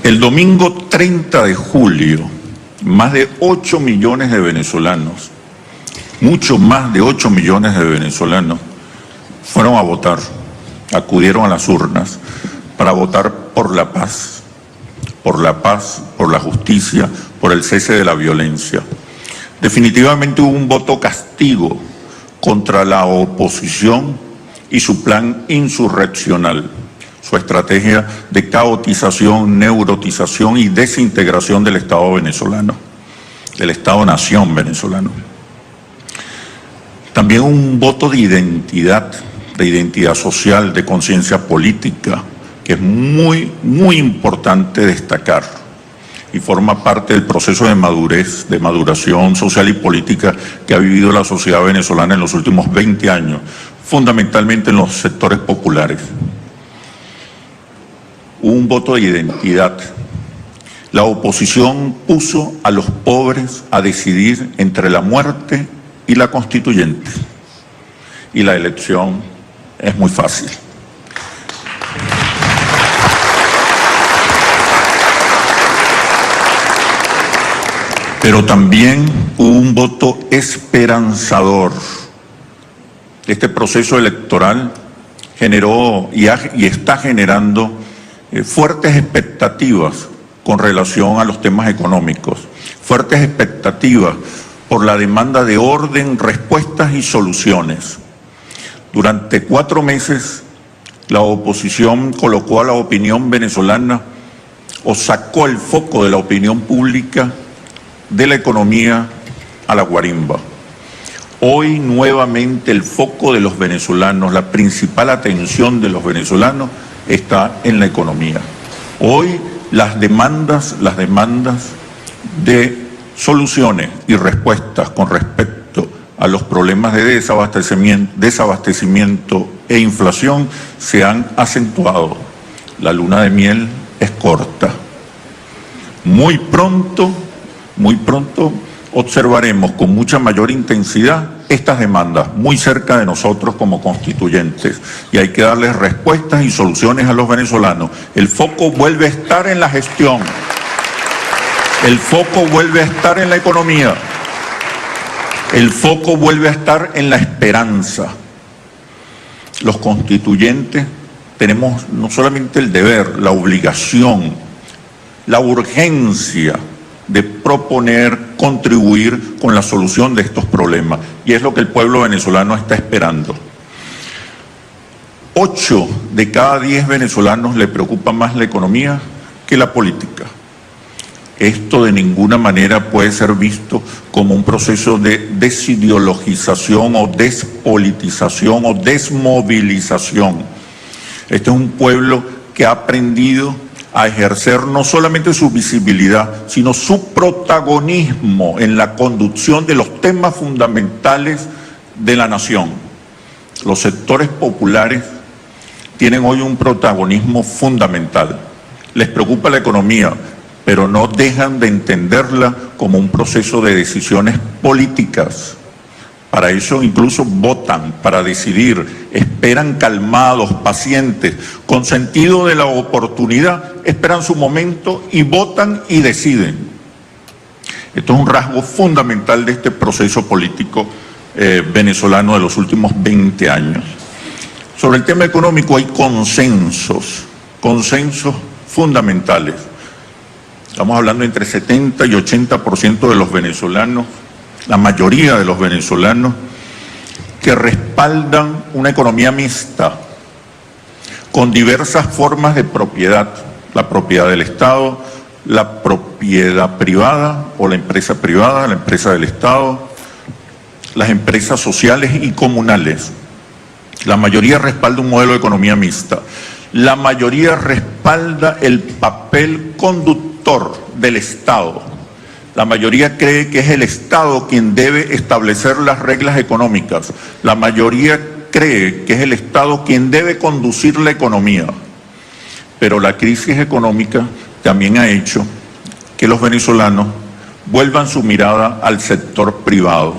El domingo 30 de julio, más de 8 millones de venezolanos, mucho más de 8 millones de venezolanos, fueron a votar, acudieron a las urnas para votar por la paz, por la justicia, por el cese de la violencia. Definitivamente hubo un voto castigo contra la oposición y su plan insurreccional, su estrategia de caotización, neurotización y desintegración del Estado venezolano, del Estado-nación venezolano. También un voto de identidad social, de conciencia política, que es muy, muy importante destacar y forma parte del proceso de madurez, de maduración social y política que ha vivido la sociedad venezolana en los últimos 20 años, fundamentalmente en los sectores populares. Un voto de identidad. La oposición puso a los pobres a decidir entre la muerte y la constituyente. Y la elección es muy fácil. Pero también hubo un voto esperanzador. Este proceso electoral generó y está generando fuertes expectativas con relación a los temas económicos, fuertes expectativas por la demanda de orden, respuestas y soluciones. Durante 4 meses, la oposición colocó a la opinión venezolana o sacó el foco de la opinión pública de la economía a la guarimba. Hoy nuevamente el foco de los venezolanos, la principal atención de los venezolanos está en la economía. Hoy las demandas de soluciones y respuestas con respecto a los problemas de desabastecimiento e inflación se han acentuado. La luna de miel es corta. Muy pronto observaremos con mucha mayor intensidad estas demandas muy cerca de nosotros como constituyentes, y hay que darles respuestas y soluciones a los venezolanos. El foco vuelve a estar en la gestión, el foco vuelve a estar en la economía, el foco vuelve a estar en la esperanza. Los constituyentes tenemos no solamente el deber, la obligación, la urgencia de proponer, contribuir con la solución de estos problemas. Y es lo que el pueblo venezolano está esperando. 8 de cada 10 venezolanos le preocupa más la economía que la política. Esto de ninguna manera puede ser visto como un proceso de desideologización o despolitización o desmovilización. Este es un pueblo que ha aprendido a ejercer no solamente su visibilidad, sino su protagonismo en la conducción de los temas fundamentales de la nación. Los sectores populares tienen hoy un protagonismo fundamental. Les preocupa la economía, pero no dejan de entenderla como un proceso de decisiones políticas. Para eso incluso votan, para decidir, esperan calmados, pacientes, con sentido de la oportunidad, esperan su momento y votan y deciden. Esto es un rasgo fundamental de este proceso político venezolano de los últimos 20 años. Sobre el tema económico hay consensos fundamentales. Estamos hablando entre 70 y 80% de los venezolanos, la mayoría de los venezolanos, que respaldan una economía mixta, con diversas formas de propiedad: la propiedad del Estado, la propiedad privada o la empresa privada, la empresa del Estado, las empresas sociales y comunales. La mayoría respalda un modelo de economía mixta. La mayoría respalda el papel conductor del Estado. La mayoría cree que es el Estado quien debe establecer las reglas económicas. La mayoría cree que es el Estado quien debe conducir la economía. Pero la crisis económica también ha hecho que los venezolanos vuelvan su mirada al sector privado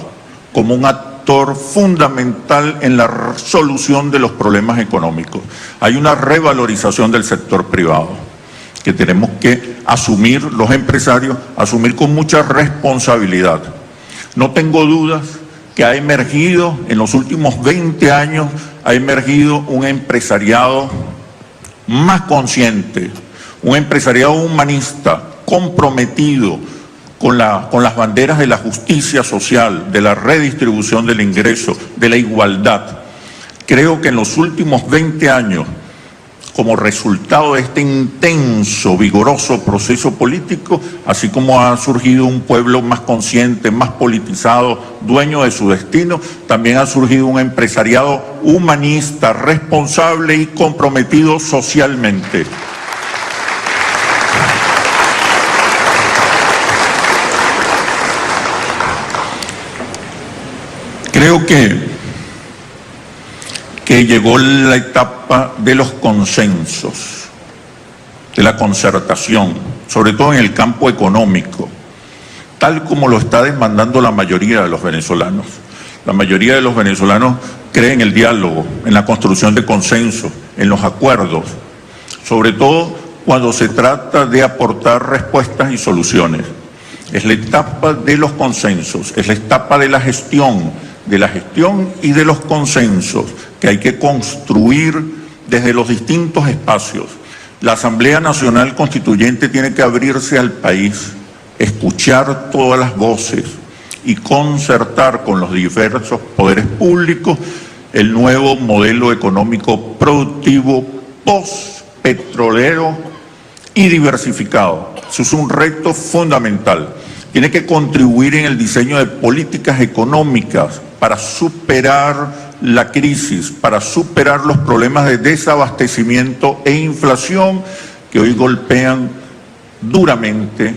como un actor fundamental en la solución de los problemas económicos. Hay una revalorización del sector privado. que tenemos que asumir los empresarios, asumir con mucha responsabilidad. No tengo dudas que ha emergido, en los últimos 20 años, ha emergido un empresariado más consciente, un empresariado humanista, comprometido con las banderas de la justicia social, de la redistribución del ingreso, de la igualdad. Creo que en los últimos 20 años, como resultado de este intenso, vigoroso proceso político, así como ha surgido un pueblo más consciente, más politizado, dueño de su destino, también ha surgido un empresariado humanista, responsable y comprometido socialmente. Creo que llegó la etapa de los consensos, de la concertación, sobre todo en el campo económico, tal como lo está demandando la mayoría de los venezolanos. La mayoría de los venezolanos creen en el diálogo, en la construcción de consensos, en los acuerdos, sobre todo cuando se trata de aportar respuestas y soluciones. Es la etapa de los consensos, es la etapa de la gestión y de los consensos que hay que construir desde los distintos espacios. La Asamblea Nacional Constituyente tiene que abrirse al país, escuchar todas las voces y concertar con los diversos poderes públicos el nuevo modelo económico productivo post-petrolero y diversificado. Eso es un reto fundamental. Tiene que contribuir en el diseño de políticas económicas para superar la crisis, para superar los problemas de desabastecimiento e inflación que hoy golpean duramente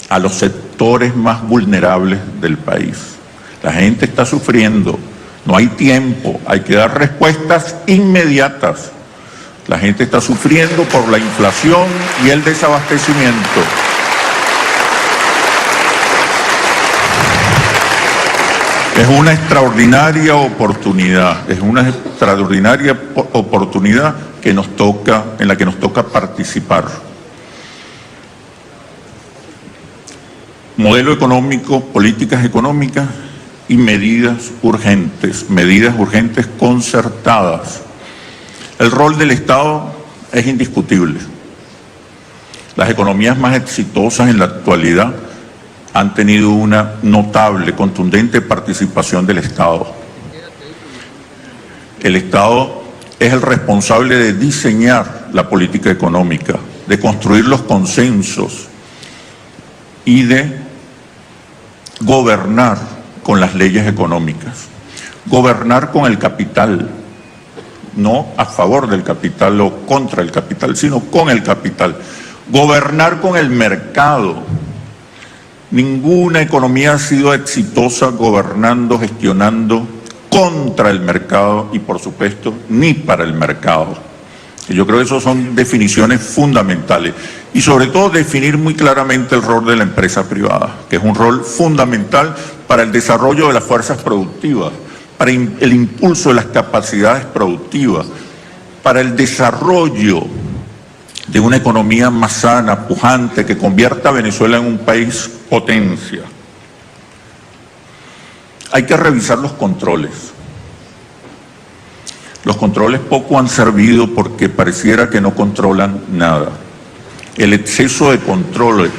a los sectores más vulnerables del país. La gente está sufriendo, no hay tiempo, hay que dar respuestas inmediatas. La gente está sufriendo por la inflación y el desabastecimiento. Es una extraordinaria oportunidad, en la que nos toca participar. Modelo económico, políticas económicas y medidas urgentes concertadas. El rol del Estado es indiscutible. Las economías más exitosas en la actualidad han tenido una notable, contundente participación del Estado. El Estado es el responsable de diseñar la política económica, de construir los consensos y de gobernar con las leyes económicas. Gobernar con el capital, no a favor del capital o contra el capital, sino con el capital. Gobernar con el mercado. Ninguna economía ha sido exitosa gobernando, gestionando contra el mercado y, por supuesto, ni para el mercado. Y yo creo que esas son definiciones fundamentales. Y sobre todo definir muy claramente el rol de la empresa privada, que es un rol fundamental para el desarrollo de las fuerzas productivas, para el impulso de las capacidades productivas, para el desarrollo de una economía más sana, pujante, que convierta a Venezuela en un país potencia. Hay que revisar los controles. Los controles poco han servido porque pareciera que no controlan nada. El exceso de controles.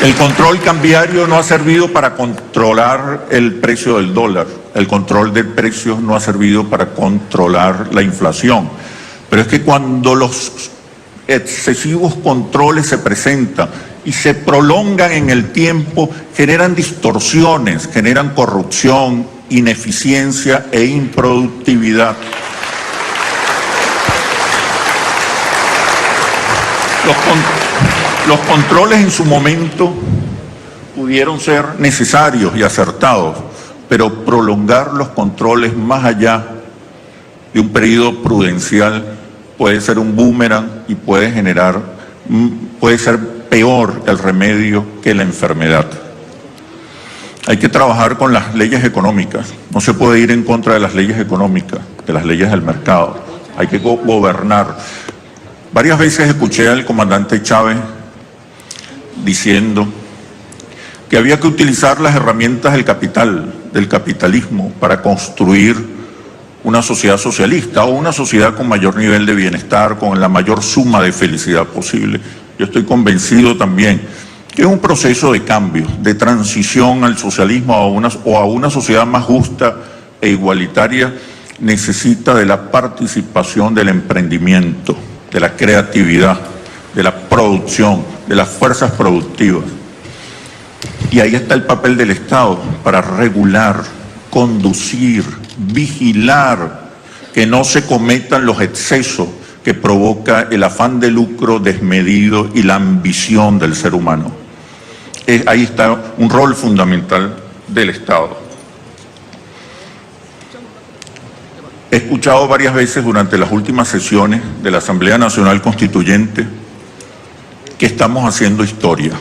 El control cambiario no ha servido para controlar el precio del dólar. El control de precios no ha servido para controlar la inflación. Pero es que cuando los excesivos controles se presentan y se prolongan en el tiempo, generan distorsiones, generan corrupción, ineficiencia e improductividad. Los controles en su momento pudieron ser necesarios y acertados, pero prolongar los controles más allá de un periodo prudencial puede ser un boomerang y puede ser peor el remedio que la enfermedad. Hay que trabajar con las leyes económicas. No se puede ir en contra de las leyes económicas, de las leyes del mercado. Hay que gobernar. Varias veces escuché al comandante Chávez diciendo que había que utilizar las herramientas del capital, del capitalismo, para construir una sociedad socialista o una sociedad con mayor nivel de bienestar, con la mayor suma de felicidad posible. Yo estoy convencido también que es un proceso de cambio, de transición al socialismo o a una sociedad más justa e igualitaria, necesita de la participación del emprendimiento, de la creatividad, de la producción, de las fuerzas productivas. Y ahí está el papel del Estado para regular, conducir, vigilar que no se cometan los excesos que provoca el afán de lucro desmedido y la ambición del ser humano. Ahí está un rol fundamental del Estado. He escuchado varias veces durante las últimas sesiones de la Asamblea Nacional Constituyente que estamos haciendo historia.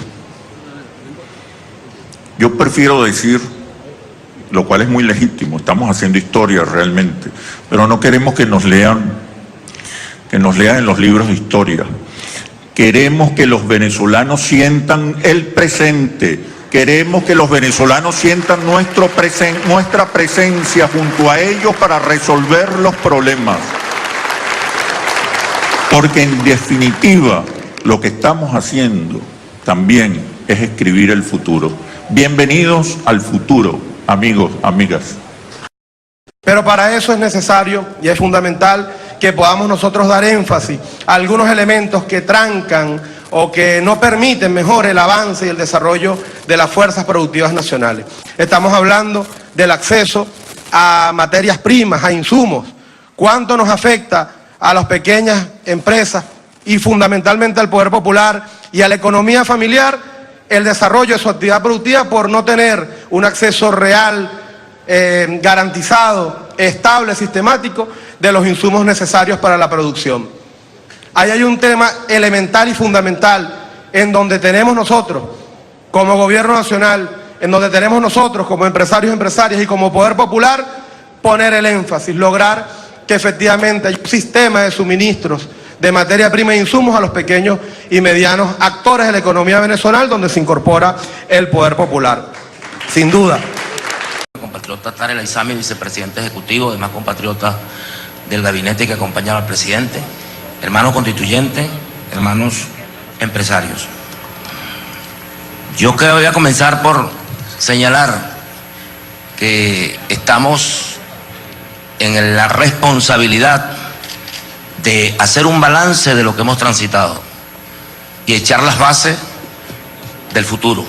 Yo prefiero decir, lo cual es muy legítimo, estamos haciendo historia realmente, pero no queremos que nos lean en los libros de historia. Queremos que los venezolanos sientan el presente, queremos que los venezolanos sientan nuestra presencia junto a ellos para resolver los problemas. Porque en definitiva, lo que estamos haciendo también es escribir el futuro. Bienvenidos al futuro, amigos, amigas. Pero para eso es necesario y es fundamental que podamos nosotros dar énfasis a algunos elementos que trancan o que no permiten mejor el avance y el desarrollo de las fuerzas productivas nacionales. Estamos hablando del acceso a materias primas, a insumos. ¿Cuánto nos afecta a las pequeñas empresas y fundamentalmente al poder popular y a la economía familiar el desarrollo de su actividad productiva por no tener un acceso real, garantizado, estable, sistemático de los insumos necesarios para la producción? Ahí hay un tema elemental y fundamental en donde tenemos nosotros como gobierno nacional, en donde tenemos nosotros como empresarios y empresarias y como poder popular poner el énfasis, lograr que efectivamente haya un sistema de suministros de materia prima e insumos a los pequeños y medianos actores de la economía venezolana, donde se incorpora el poder popular. Sin duda. Compatriota Tarek El-Aissami, vicepresidente ejecutivo, demás compatriotas del gabinete que acompañaba al presidente, hermanos constituyentes, hermanos empresarios. Yo creo que voy a comenzar por señalar que estamos en la responsabilidad de hacer un balance de lo que hemos transitado y echar las bases del futuro,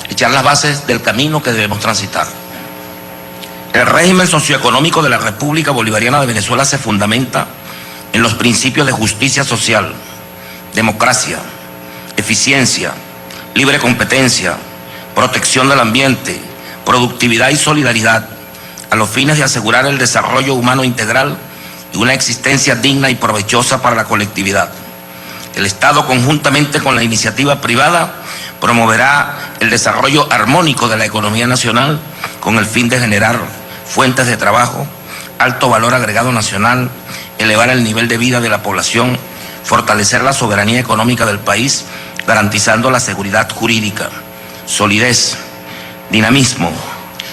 echar las bases del camino que debemos transitar. El régimen socioeconómico de la República Bolivariana de Venezuela se fundamenta en los principios de justicia social, democracia, eficiencia, libre competencia, protección del ambiente, productividad y solidaridad, a los fines de asegurar el desarrollo humano integral y una existencia digna y provechosa para la colectividad. El Estado, conjuntamente con la iniciativa privada, promoverá el desarrollo armónico de la economía nacional con el fin de generar fuentes de trabajo, alto valor agregado nacional, elevar el nivel de vida de la población, fortalecer la soberanía económica del país, garantizando la seguridad jurídica, solidez, dinamismo,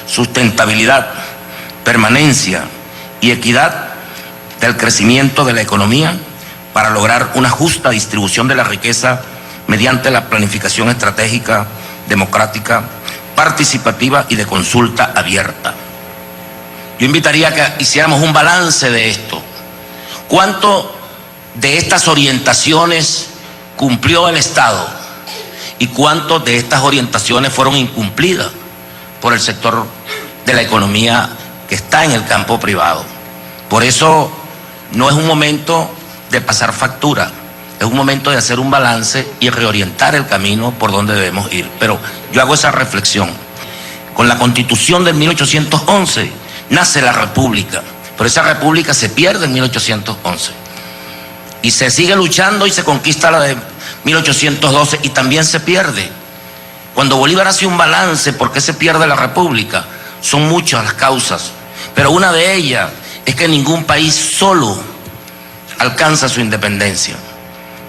sustentabilidad, permanencia y equidad del crecimiento de la economía para lograr una justa distribución de la riqueza mediante la planificación estratégica, democrática, participativa y de consulta abierta. Yo invitaría a que hiciéramos un balance de esto. ¿Cuánto de estas orientaciones cumplió el Estado y cuánto de estas orientaciones fueron incumplidas por el sector de la economía que está en el campo privado? Por eso no es un momento de pasar factura, es un momento de hacer un balance y reorientar el camino por donde debemos ir. Pero yo hago esa reflexión. Con la Constitución de 1811 nace la República, pero esa República se pierde en 1811 y se sigue luchando y se conquista la de 1812 y también se pierde. Cuando Bolívar hace un balance, ¿por qué se pierde la República? Son muchas las causas, pero una de ellas es que ningún país solo alcanza su independencia.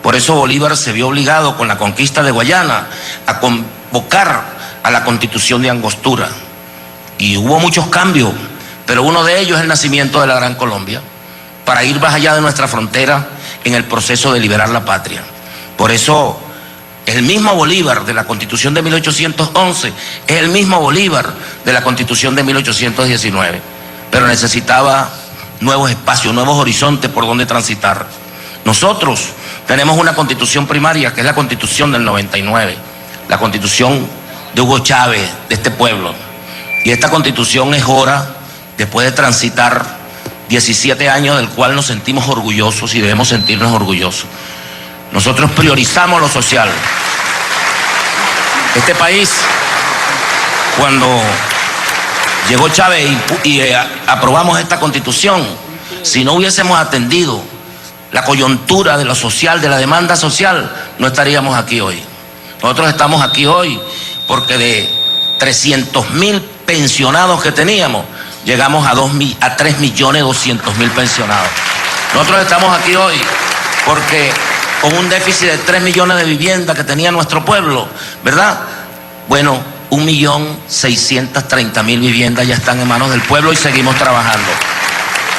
Por eso Bolívar se vio obligado con la conquista de Guayana a convocar a la Constitución de Angostura. Y hubo muchos cambios, pero uno de ellos es el nacimiento de la Gran Colombia, para ir más allá de nuestra frontera en el proceso de liberar la patria. Por eso el mismo Bolívar de la Constitución de 1811 es el mismo Bolívar de la Constitución de 1819, pero necesitaba nuevos espacios, nuevos horizontes por donde transitar. Nosotros tenemos una constitución primaria que es la Constitución del 99, la Constitución de Hugo Chávez, de este pueblo. Y esta Constitución es hora, después de transitar 17 años del cual nos sentimos orgullosos y debemos sentirnos orgullosos. Nosotros priorizamos lo social. Este país, cuando llegó Chávez y aprobamos esta Constitución, si no hubiésemos atendido la coyuntura de lo social, de la demanda social, no estaríamos aquí hoy. Nosotros estamos aquí hoy porque de 300.000 pensionados que teníamos, llegamos a 3.200.000 pensionados. Nosotros estamos aquí hoy porque con un déficit de 3 millones de viviendas que tenía nuestro pueblo, ¿verdad? Bueno, 1.630.000 viviendas ya están en manos del pueblo y seguimos trabajando.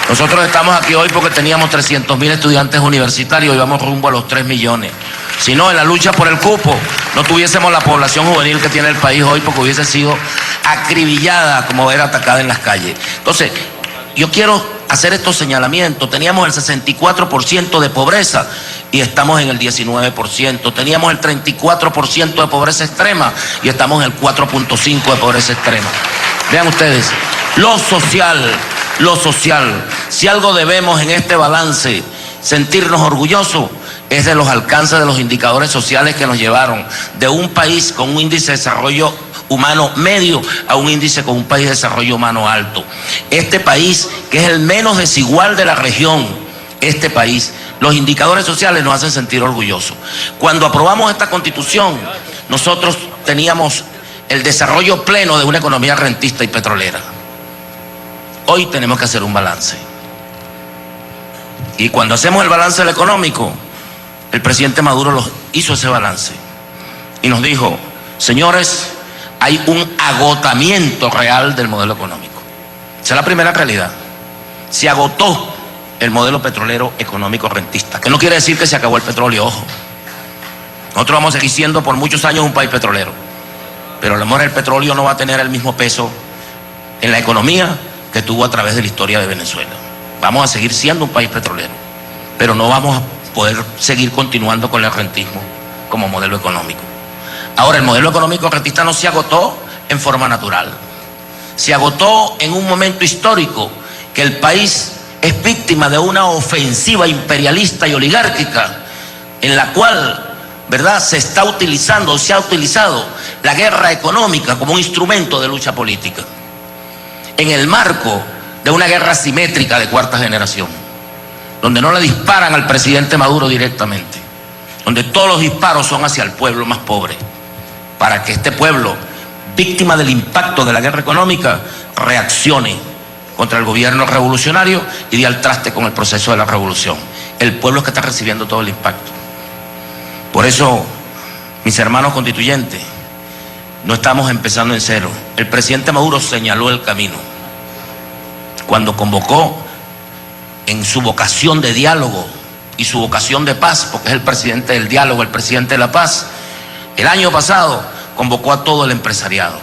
Nosotros estamos aquí hoy porque teníamos 300.000 estudiantes universitarios y vamos rumbo a los 3 millones. Si no, en la lucha por el cupo, no tuviésemos la población juvenil que tiene el país hoy porque hubiese sido acribillada como era atacada en las calles. Entonces, yo quiero hacer estos señalamientos. Teníamos el 64% de pobreza y estamos en el 19%. Teníamos el 34% de pobreza extrema y estamos en el 4.5% de pobreza extrema. Vean ustedes, lo social, si algo debemos en este balance sentirnos orgullosos, es de los alcances de los indicadores sociales que nos llevaron de un país con un índice de desarrollo humano medio a un índice con un país de desarrollo humano alto. Este país, que es el menos desigual de la región, este país, los indicadores sociales nos hacen sentir orgullosos. Cuando aprobamos esta Constitución, nosotros teníamos el desarrollo pleno de una economía rentista y petrolera. Hoy tenemos que hacer un balance. Y cuando hacemos el balance del económico, el presidente Maduro hizo ese balance y nos dijo: señores, hay un agotamiento real del modelo económico. Esa es la primera realidad. Se agotó el modelo petrolero económico rentista, que no quiere decir que se acabó el petróleo, ojo. Nosotros vamos a seguir siendo por muchos años un país petrolero, pero a lo mejor el petróleo no va a tener el mismo peso en la economía que tuvo a través de la historia de Venezuela. Vamos a seguir siendo un país petrolero, pero no vamos a poder seguir continuando con el rentismo como modelo económico. Ahora, el modelo económico rentista no se agotó en forma natural. Se agotó en un momento histórico que el país es víctima de una ofensiva imperialista y oligárquica en la cual, ¿verdad?, se ha utilizado la guerra económica como un instrumento de lucha política, en el marco de una guerra asimétrica de cuarta generación, donde no le disparan al presidente Maduro directamente, donde todos los disparos son hacia el pueblo más pobre, para que este pueblo, víctima del impacto de la guerra económica, reaccione contra el gobierno revolucionario y dé al traste con el proceso de la revolución. El pueblo es que está recibiendo todo el impacto. Por eso, mis hermanos constituyentes, no estamos empezando en cero. El presidente Maduro señaló el camino cuando convocó en su vocación de diálogo y su vocación de paz, porque es el presidente del diálogo, el presidente de la paz. El año pasado convocó a todo el empresariado.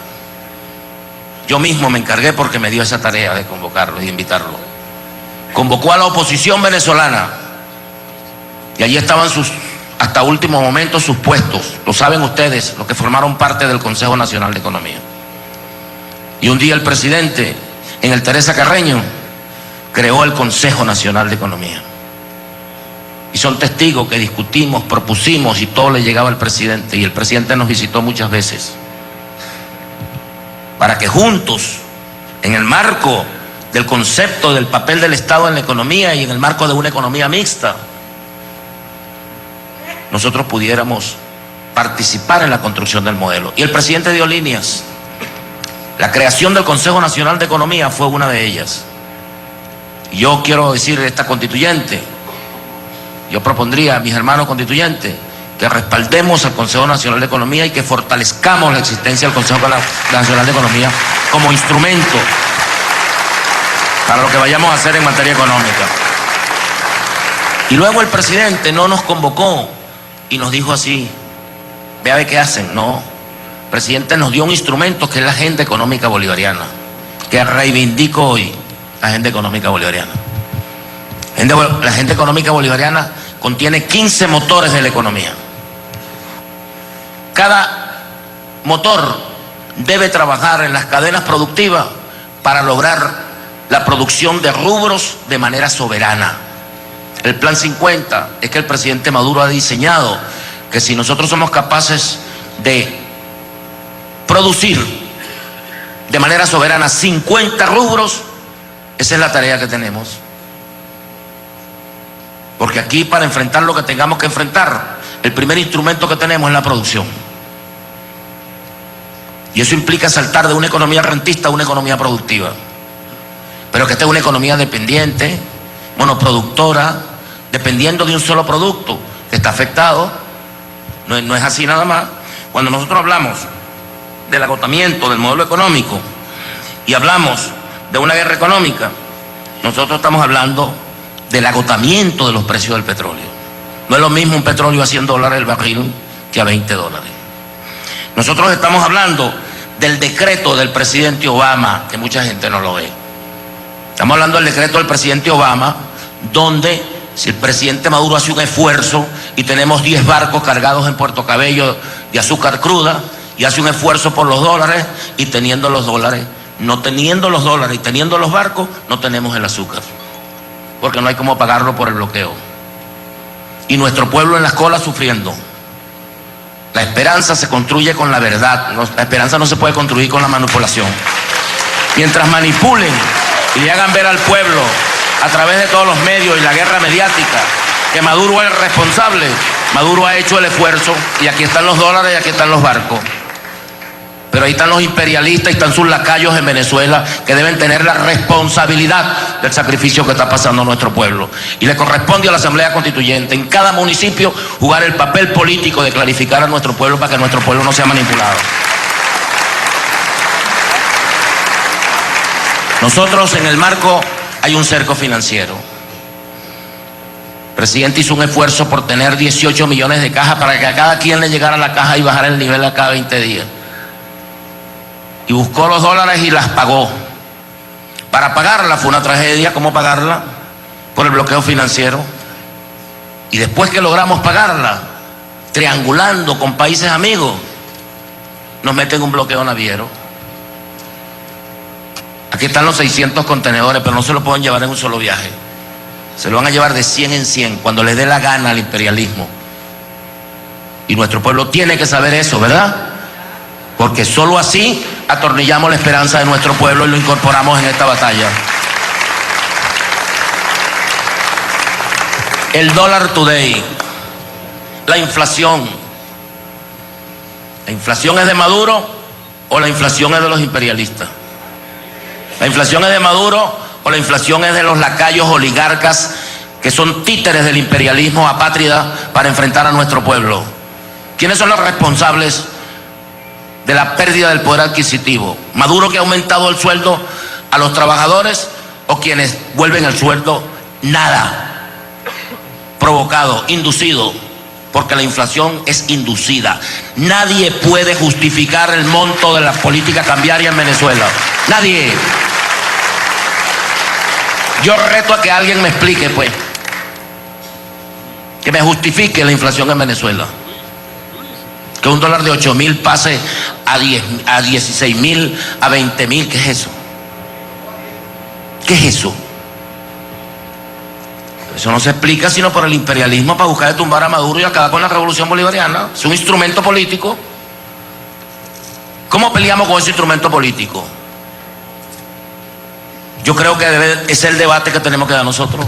Yo mismo me encargué porque me dio esa tarea de convocarlo y de invitarlo. Convocó a la oposición venezolana y allí estaban hasta último momento sus puestos. Lo saben ustedes, los que formaron parte del Consejo Nacional de Economía. Y un día el presidente, en el Teresa Carreño, creó el Consejo Nacional de Economía. Y son testigos que discutimos, propusimos y todo le llegaba al presidente. Y el presidente nos visitó muchas veces para que juntos, en el marco del concepto del papel del Estado en la economía y en el marco de una economía mixta, nosotros pudiéramos participar en la construcción del modelo. Y el presidente dio líneas. La creación del Consejo Nacional de Economía fue una de ellas. Yo quiero decir a esta constituyente, yo propondría a mis hermanos constituyentes que respaldemos al Consejo Nacional de Economía y que fortalezcamos la existencia del Consejo Nacional de Economía como instrumento para lo que vayamos a hacer en materia económica. Y luego el presidente no nos convocó y nos dijo así, vea qué hacen. No, el presidente nos dio un instrumento que es la Agenda Económica Bolivariana, que reivindico hoy, la Agenda Económica Bolivariana. La Agenda Económica Bolivariana contiene 15 motores de la economía. Cada motor debe trabajar en las cadenas productivas para lograr la producción de rubros de manera soberana. El Plan 50 es que el presidente Maduro ha diseñado que si nosotros somos capaces de producir de manera soberana 50 rubros, esa es la tarea que tenemos. Porque aquí, para enfrentar lo que tengamos que enfrentar, el primer instrumento que tenemos es la producción. Y eso implica saltar de una economía rentista a una economía productiva. Pero que esta es una economía dependiente, monoproductora, dependiendo de un solo producto que está afectado. No es así nada más. Cuando nosotros hablamos del agotamiento del modelo económico y hablamos de una guerra económica, nosotros estamos hablando del agotamiento de los precios del petróleo. No es lo mismo un petróleo a $100 el barril que a $20. Nosotros estamos hablando del decreto del presidente Obama, que mucha gente no lo ve. Estamos hablando del decreto del presidente Obama, donde si el presidente Maduro hace un esfuerzo y tenemos 10 barcos cargados en Puerto Cabello de azúcar cruda y hace un esfuerzo por los dólares y teniendo los dólares, no teniendo los dólares y teniendo los barcos, no tenemos el azúcar, porque no hay cómo pagarlo por el bloqueo. Y nuestro pueblo en las colas sufriendo. La esperanza se construye con la verdad, la esperanza no se puede construir con la manipulación. Mientras manipulen y le hagan ver al pueblo a través de todos los medios y la guerra mediática que Maduro es el responsable, Maduro ha hecho el esfuerzo y aquí están los dólares y aquí están los barcos. Pero ahí están los imperialistas y están sus lacayos en Venezuela que deben tener la responsabilidad del sacrificio que está pasando nuestro pueblo. Y le corresponde a la Asamblea Constituyente en cada municipio jugar el papel político de clarificar a nuestro pueblo para que nuestro pueblo no sea manipulado. Nosotros en el marco hay un cerco financiero. El presidente hizo un esfuerzo por tener 18 millones de cajas para que a cada quien le llegara la caja y bajara el nivel a cada 20 días. Y buscó los dólares y las pagó. Para pagarla fue una tragedia. ¿Cómo pagarla? Por el bloqueo financiero. Y después que logramos pagarla, triangulando con países amigos, nos meten un bloqueo naviero. Aquí están los 600 contenedores, pero no se lo pueden llevar en un solo viaje. Se lo van a llevar de 100 en 100, cuando les dé la gana al imperialismo. Y nuestro pueblo tiene que saber eso, ¿verdad? Porque solo así atornillamos la esperanza de nuestro pueblo y lo incorporamos en esta batalla. El dólar today, la inflación. ¿La inflación es de Maduro o la inflación es de los imperialistas? ¿La inflación es de Maduro o la inflación es de los lacayos oligarcas que son títeres del imperialismo apátrida para enfrentar a nuestro pueblo? ¿Quiénes son los responsables de la pérdida del poder adquisitivo? ¿Maduro, que ha aumentado el sueldo a los trabajadores, o quienes vuelven el sueldo nada? Provocado, inducido, porque la inflación es inducida. Nadie puede justificar el monto de la política cambiaria en Venezuela. Nadie. Yo reto a que alguien me explique, pues, que me justifique la inflación en Venezuela. Que un dólar de 8.000 pase a 16.000, a 20.000. ¿Qué es eso? ¿Qué es eso? Eso no se explica sino por el imperialismo para buscar de tumbar a Maduro y acabar con la revolución bolivariana. Es un instrumento político. ¿Cómo peleamos con ese instrumento político? Yo creo que es el debate que tenemos que dar nosotros.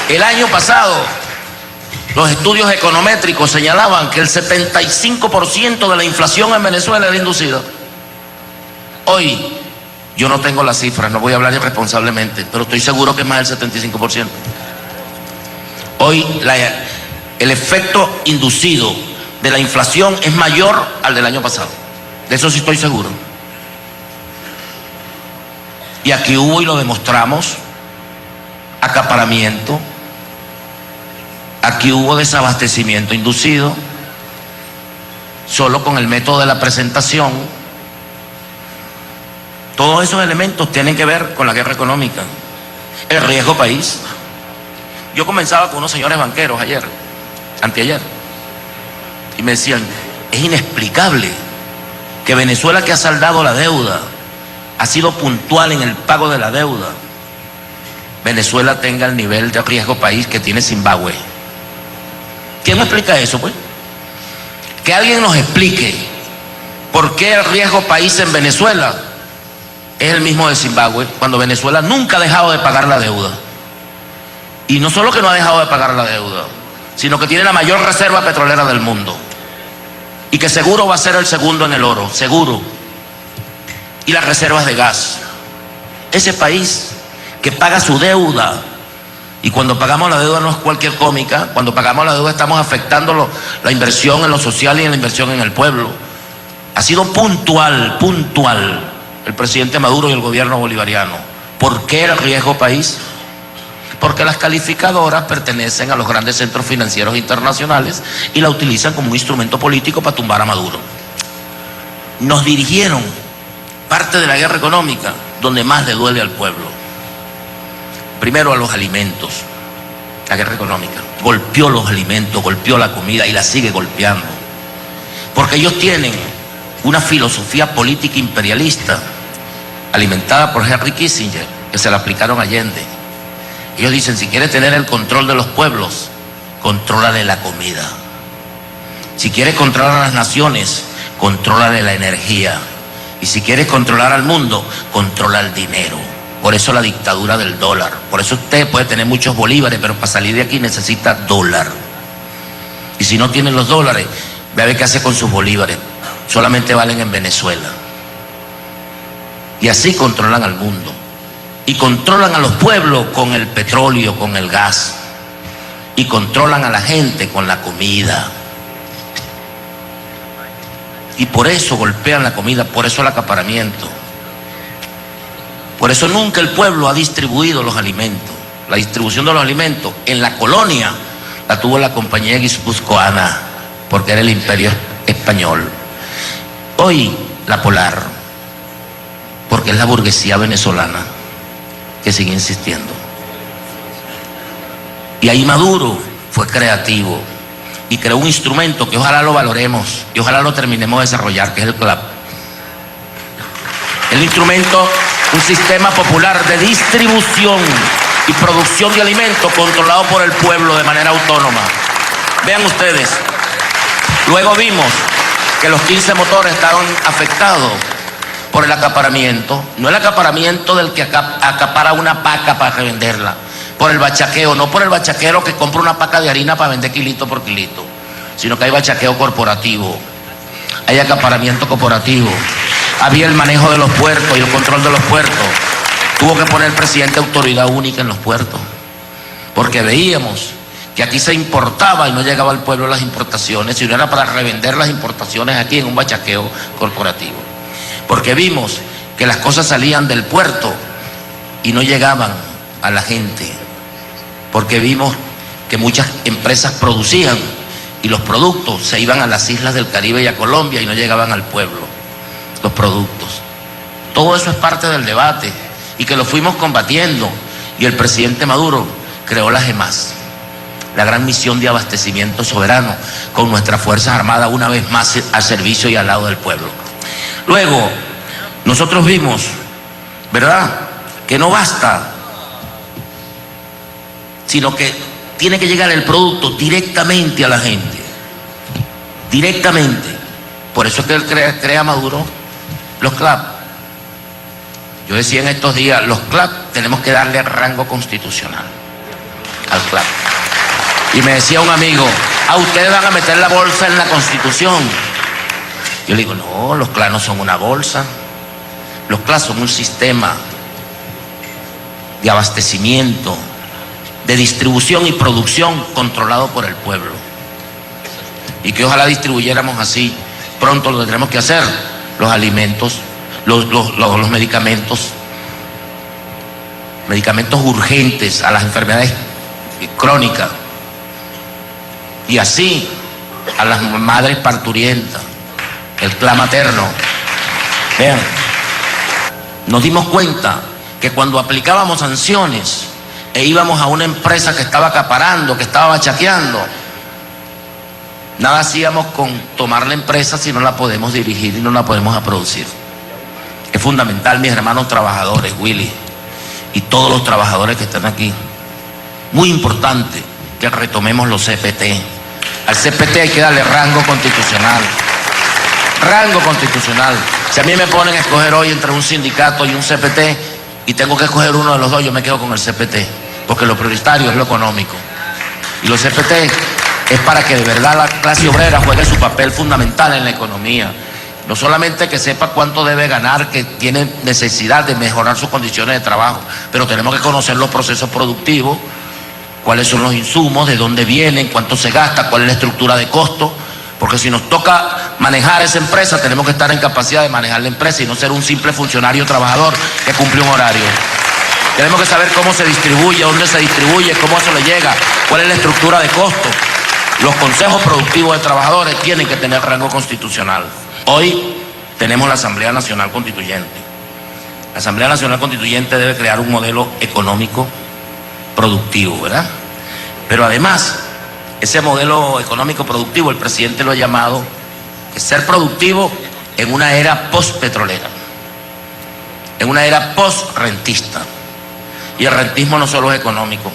El año pasado Los estudios econométricos señalaban que el 75% de la inflación en Venezuela era inducida. Hoy, yo no tengo las cifras, no voy a hablar irresponsablemente, pero estoy seguro que es más del 75%. Hoy, el efecto inducido de la inflación es mayor al del año pasado. De eso sí estoy seguro. Y aquí hubo, y lo demostramos, acaparamiento. Aquí hubo desabastecimiento inducido, solo con el método de la presentación. Todos esos elementos tienen que ver con la guerra económica, el riesgo país. Yo comenzaba con unos señores banqueros anteayer, y me decían, es inexplicable que Venezuela, que ha saldado la deuda, ha sido puntual en el pago de la deuda, Venezuela tenga el nivel de riesgo país que tiene Zimbabue. ¿Quién me explica eso, pues? Que alguien nos explique por qué el riesgo país en Venezuela es el mismo de Zimbabue, cuando Venezuela nunca ha dejado de pagar la deuda. Y no solo que no ha dejado de pagar la deuda, sino que tiene la mayor reserva petrolera del mundo. Y que seguro va a ser el segundo en el oro, seguro. Y las reservas de gas. Ese país que paga su deuda. Y cuando pagamos la deuda no es cualquier cómica, cuando pagamos la deuda estamos afectando la inversión en lo social y en la inversión en el pueblo. Ha sido puntual el presidente Maduro y el gobierno bolivariano. ¿Por qué el riesgo país? Porque las calificadoras pertenecen a los grandes centros financieros internacionales y la utilizan como un instrumento político para tumbar a Maduro. Nos dirigieron parte de la guerra económica donde más le duele al pueblo. Primero a los alimentos, la guerra económica. Golpeó los alimentos, golpeó la comida y la sigue golpeando. Porque ellos tienen una filosofía política imperialista alimentada por Henry Kissinger, que se la aplicaron a Allende. Ellos dicen, si quieres tener el control de los pueblos, contrólale la comida. Si quieres controlar a las naciones, contrólale la energía. Y si quieres controlar al mundo, controla el dinero. Por eso la dictadura del dólar. Por eso usted puede tener muchos bolívares, pero para salir de aquí necesita dólar. Y si no tiene los dólares, ve a ver qué hace con sus bolívares. Solamente valen en Venezuela. Y así controlan al mundo. Y controlan a los pueblos con el petróleo, con el gas. Y controlan a la gente con la comida. Y por eso golpean la comida, por eso el acaparamiento. Por eso nunca el pueblo ha distribuido los alimentos. La distribución de los alimentos en la colonia la tuvo la compañía guipuzcoana, porque era el imperio español. Hoy la Polar, porque es la burguesía venezolana que sigue insistiendo. Y ahí Maduro fue creativo y creó un instrumento que ojalá lo valoremos y ojalá lo terminemos de desarrollar, que es el CLAP. El instrumento, un sistema popular de distribución y producción de alimentos controlado por el pueblo de manera autónoma. Vean ustedes, luego vimos que los 15 motores estaban afectados por el acaparamiento. No el acaparamiento del que acapara una paca para revenderla, por el bachaqueo, no por el bachaquero que compra una paca de harina para vender kilito por kilito, sino que hay bachaqueo corporativo, hay acaparamiento corporativo. Había el manejo de los puertos y el control de los puertos. Tuvo que poner el presidente autoridad única en los puertos, porque veíamos que aquí se importaba y no llegaba al pueblo las importaciones, sino era para revender las importaciones aquí en un bachaqueo corporativo. Porque vimos que las cosas salían del puerto y no llegaban a la gente. Porque vimos que muchas empresas producían y los productos se iban a las islas del Caribe y a Colombia y no llegaban al pueblo. Los productos. Todo eso es parte del debate y que lo fuimos combatiendo. Y el presidente Maduro creó la GEMAS, la gran misión de abastecimiento soberano, con nuestras Fuerzas Armadas una vez más al servicio y al lado del pueblo. Luego, nosotros vimos, ¿verdad?, que no basta, sino que tiene que llegar el producto directamente a la gente. Directamente. Por eso es que él crea Maduro los CLAP. Yo decía en estos días, los CLAP tenemos que darle rango constitucional al CLAP. Y me decía un amigo, ustedes van a meter la bolsa en la Constitución. Yo le digo, no, los CLAS no son una bolsa. Los CLAS son un sistema de abastecimiento, de distribución y producción controlado por el pueblo. Y que ojalá distribuyéramos así. Pronto lo tendremos que hacer. Los alimentos, los medicamentos urgentes a las enfermedades crónicas. Y así a las madres parturientas, el CLAS materno. Vean, nos dimos cuenta que cuando aplicábamos sanciones e íbamos a una empresa que estaba acaparando, que estaba bachaqueando, nada hacíamos con tomar la empresa si no la podemos dirigir y no la podemos producir. Es fundamental, mis hermanos trabajadores, Willy, y todos los trabajadores que están aquí, muy importante que retomemos los CPT. Al CPT hay que darle rango constitucional. Rango constitucional. Si a mí me ponen a escoger hoy entre un sindicato y un CPT y tengo que escoger uno de los dos, yo me quedo con el CPT, porque lo prioritario es lo económico. Y los CPT es para que de verdad la clase obrera juegue su papel fundamental en la economía. No solamente que sepa cuánto debe ganar, que tiene necesidad de mejorar sus condiciones de trabajo, pero tenemos que conocer los procesos productivos, cuáles son los insumos, de dónde vienen, cuánto se gasta, cuál es la estructura de costo, porque si nos toca manejar esa empresa, tenemos que estar en capacidad de manejar la empresa y no ser un simple funcionario trabajador que cumple un horario. Tenemos que saber cómo se distribuye, dónde se distribuye, cómo eso le llega, cuál es la estructura de costo. Los consejos productivos de trabajadores tienen que tener rango constitucional. Hoy tenemos la Asamblea Nacional Constituyente. La Asamblea Nacional Constituyente debe crear un modelo económico productivo, ¿verdad? Pero además, ese modelo económico productivo, el presidente lo ha llamado que ser productivo en una era post-petrolera, en una era post-rentista. Y el rentismo no solo es económico.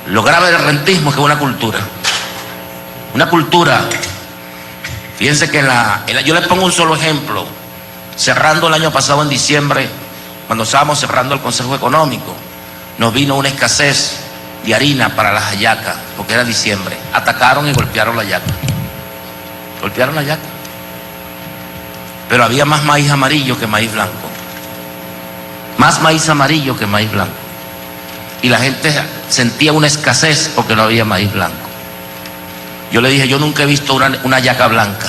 Lo grave del rentismo es que es una cultura. Una cultura. Fíjense que yo les pongo un solo ejemplo. Cerrando el año pasado en diciembre, cuando estábamos cerrando el Consejo Económico, nos vino una escasez de harina para las hallacas, porque era diciembre. Atacaron y golpearon la hallaca. Golpearon la hallaca. Pero había más maíz amarillo que maíz blanco. Más maíz amarillo que maíz blanco. Y la gente sentía una escasez porque no había maíz blanco. Yo le dije, yo nunca he visto una hallaca blanca.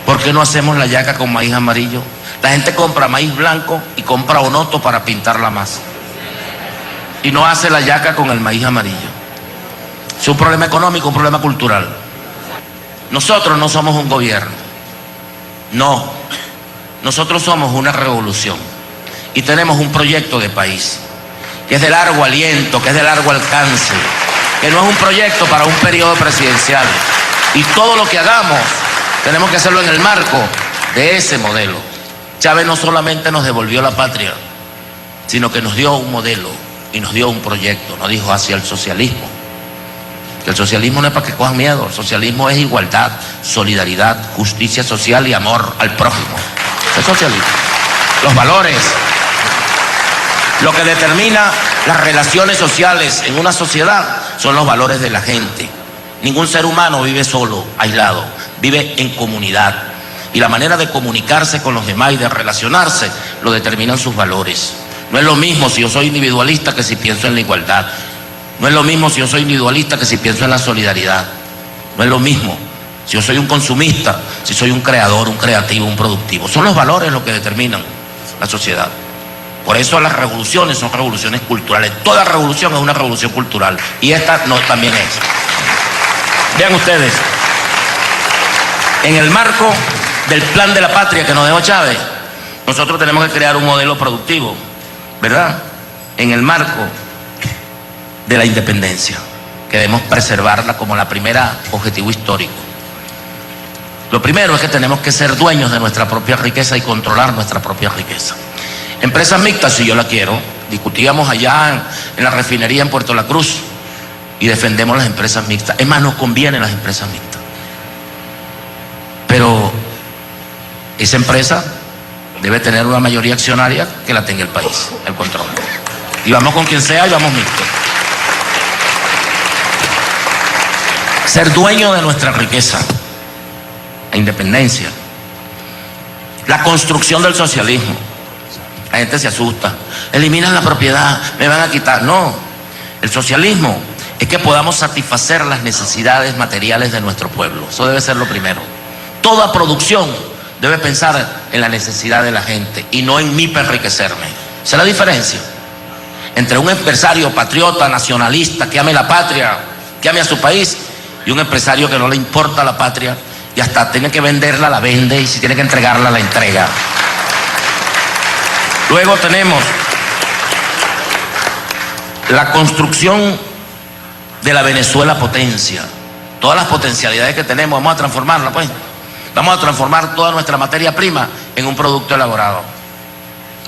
¿Por qué no hacemos la hallaca con maíz amarillo? La gente compra maíz blanco y compra onoto para pintarla más. Y no hace la hallaca con el maíz amarillo. Es un problema económico, un problema cultural. Nosotros no somos un gobierno. No. Nosotros somos una revolución. Y tenemos un proyecto de país que es de largo aliento, que es de largo alcance, que no es un proyecto para un periodo presidencial. Y todo lo que hagamos tenemos que hacerlo en el marco de ese modelo. Chávez no solamente nos devolvió la patria, sino que nos dio un modelo y nos dio un proyecto, nos dijo hacia el socialismo. Que el socialismo no es para que cojan miedo, el socialismo es igualdad, solidaridad, justicia social y amor al prójimo. Eso es socialismo. Los valores, lo que determina las relaciones sociales en una sociedad son los valores de la gente. Ningún ser humano vive solo, aislado, vive en comunidad. Y la manera de comunicarse con los demás y de relacionarse lo determinan sus valores. No es lo mismo si yo soy individualista que si pienso en la igualdad. No es lo mismo si yo soy individualista que si pienso en la solidaridad. No es lo mismo si yo soy un consumista, si soy un creador, un creativo, un productivo. Son los valores los que determinan la sociedad. Por eso las revoluciones son revoluciones culturales. Toda revolución es una revolución cultural. Y esta no, también es. Vean ustedes, en el marco del plan de la patria que nos dejó Chávez, nosotros tenemos que crear un modelo productivo, ¿verdad? En el marco de la independencia, que debemos preservarla como la primera objetivo histórico. Lo primero es que tenemos que ser dueños de nuestra propia riqueza y controlar nuestra propia riqueza. Empresas mixtas, si yo la quiero, discutíamos allá en la refinería en Puerto La Cruz y defendemos las empresas mixtas. Es más, nos convienen las empresas mixtas. Pero esa empresa debe tener una mayoría accionaria que la tenga el país, el control. Y vamos con quien sea y vamos mixtos. ser dueño de nuestra riqueza e independencia. La construcción del socialismo. La gente se asusta. Eliminan la propiedad, me van a quitar. No, el socialismo es que podamos satisfacer las necesidades materiales de nuestro pueblo. Eso debe ser lo primero. Toda producción debe pensar en la necesidad de la gente y no en mi enriquecerme. Esa es la diferencia entre un empresario patriota, nacionalista, que ame la patria, que ame a su país, y un empresario que no le importa la patria y hasta tiene que venderla, la vende, y si tiene que entregarla, la entrega. Luego tenemos la construcción de la Venezuela potencia. Todas las potencialidades que tenemos, vamos a transformarla, pues. Vamos a transformar toda nuestra materia prima en un producto elaborado,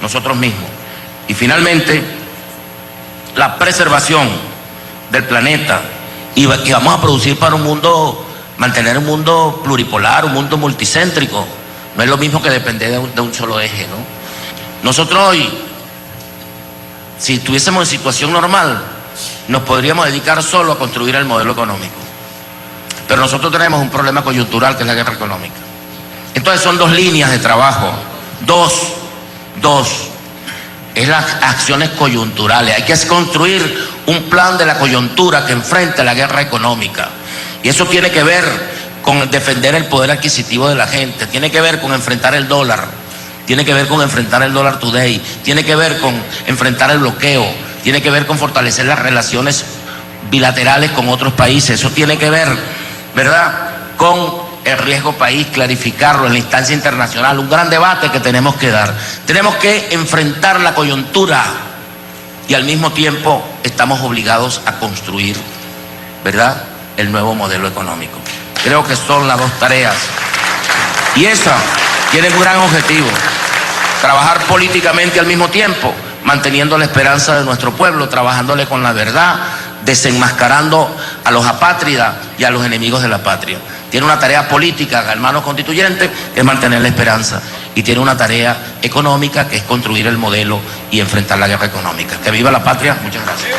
nosotros mismos. Y finalmente, la preservación del planeta. Y vamos a producir para un mundo, mantener un mundo pluripolar, un mundo multicéntrico. No es lo mismo que depender de un solo eje, ¿no? Nosotros hoy, si estuviésemos en situación normal, nos podríamos dedicar solo a construir el modelo económico. Pero nosotros tenemos un problema coyuntural que es la guerra económica. Entonces son dos líneas de trabajo, dos. Es las acciones coyunturales. Hay que construir un plan de la coyuntura que enfrente la guerra económica. Y eso tiene que ver con defender el poder adquisitivo de la gente, tiene que ver con enfrentar el dólar, tiene que ver con enfrentar el dólar today, tiene que ver con enfrentar el bloqueo, tiene que ver con fortalecer las relaciones bilaterales con otros países. Eso tiene que ver, ¿verdad?, con el riesgo país, clarificarlo en la instancia internacional, un gran debate que tenemos que dar. Tenemos que enfrentar la coyuntura y al mismo tiempo estamos obligados a construir, ¿verdad?, el nuevo modelo económico. Creo que son las dos tareas. Y esa tiene un gran objetivo: trabajar políticamente al mismo tiempo, manteniendo la esperanza de nuestro pueblo, trabajándole con la verdad, desenmascarando a los apátridas y a los enemigos de la patria. Tiene una tarea política, hermanos constituyentes, que es mantener la esperanza. Y tiene una tarea económica, que es construir el modelo y enfrentar la guerra económica. Que viva la patria. Muchas gracias.